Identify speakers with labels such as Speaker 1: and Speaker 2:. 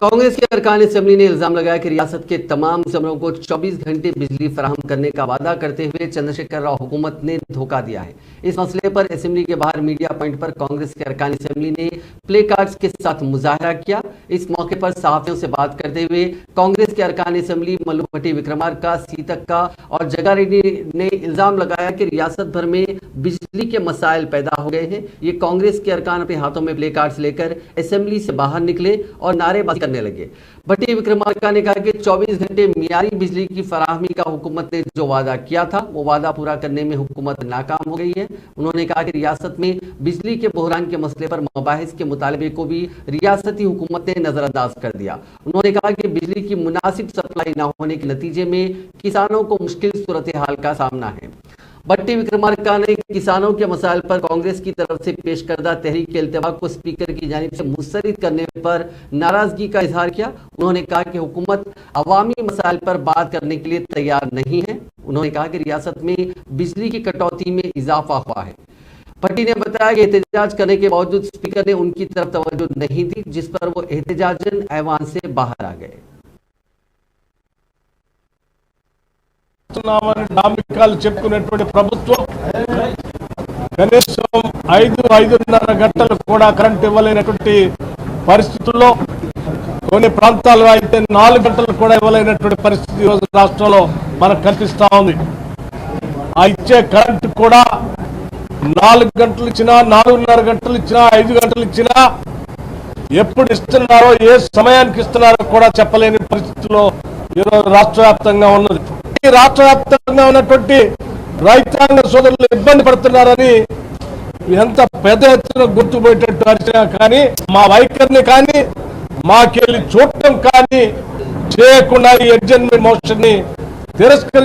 Speaker 1: कांग्रेस के अरकान असेंबली ने इल्जाम लगाया कि रियासत के तमाम जमरों को 24 घंटे बिजली फराहम करने का वादा करते हुए चंद्रशेखर राव हुकूमत ने धोखा दिया है। इस मसले पर असेंबली के बाहर मीडिया पॉइंट पर कांग्रेस के अरकान असेंबली ने प्ले कार्ड्स के साथ मुजाहरा किया। इस मौके पर सहाफियों से बात करते हुए कांग्रेस के अरकान असेंबली मल्लू भट्टी विक्रमार्का, सीतक्का और जगा रेड्डी ने इल्जाम लगाया कि रियासत भर में बिजली के मसाइल पैदा हो गए हैं। ये कांग्रेस के अरकान अपने हाथों में प्ले कार्ड्स लेकर असेंबली से बाहर निकले और नारेबाजी करने लगे। भट्टी विक्रमार्का ने कहा कि 24 घंटे मियारी बिजली की फराहमी का हुकूमत ने जो वादा किया था वो वादा पूरा करने में हुकूमत नाकाम हो गई है। उन्होंने कहा कि रियासत में बिजली के बहरान के मसले पर मबाहिस के मुतालबे को भी रियासती हुकूमत ने नजरअंदाज कर दिया। उन्होंने कहा कि बिजली की मुनासिब सप्लाई न होने के नतीजे में किसानों को मुश्किल सूरत हाल का सामना है। भट्टी विक्रमार्का ने किसानों के मसाइल पर कांग्रेस की तरफ से पेश करदा तहरीक इल्तिफाक को स्पीकर की जानिब से मुस्तरद करने पर नाराजगी का इजहार किया। उन्होंने कहा कि हुकूमत अवामी मसाइल पर बात करने के लिए तैयार नहीं है। उन्होंने कहा कि रियासत में बिजली की कटौती में इजाफा हुआ है। भट्टी ने बताया कि एहतजाज करने के बावजूद स्पीकर ने उनकी तरफ तवज्जो नहीं दी, जिस पर वो एहतजाजन ऐवान से बाहर आ गए।
Speaker 2: డామికాలు చెప్పుకునేటువంటి ప్రభుత్వం కనీసం 5-5:30 గంటలు కూడా కరెంట్ ఇవ్వలేనటువంటి పరిస్థితుల్లో కొన్ని ప్రాంతాల్లో అయితే 4 గంటలు కూడా ఇవ్వలేనటువంటి పరిస్థితి ఈ రోజు రాష్ట్రంలో మనకు కనిపిస్తా ఉంది। ఆ ఇచ్చే కరెంట్ కూడా 4 గంటలు ఇచ్చినా, 4:30 గంటలు ఇచ్చినా, 5 గంటలు ఇచ్చినా ఎప్పుడు ఇస్తున్నారో, ఏ సమయానికి ఇస్తున్నారో కూడా చెప్పలేని పరిస్థితుల్లో ఈరోజు రాష్ట్ర వ్యాప్తంగా ఉన్నది। రాష్ట్ర వ్యాప్తంగా ఉన్నటువంటి రైతాంగ సోదరులు ఇబ్బంది పడుతున్నారని ఎంత పెద్ద ఎత్తున గుర్తుపోయేటట్టు అరిచినా కానీ మా వైఖరిని కానీ మాకెళ్ళి చూడటం కానీ చేయకుండా ఈ అడ్జర్న్మెంట్ మోషన్ ని తిరస్కరించి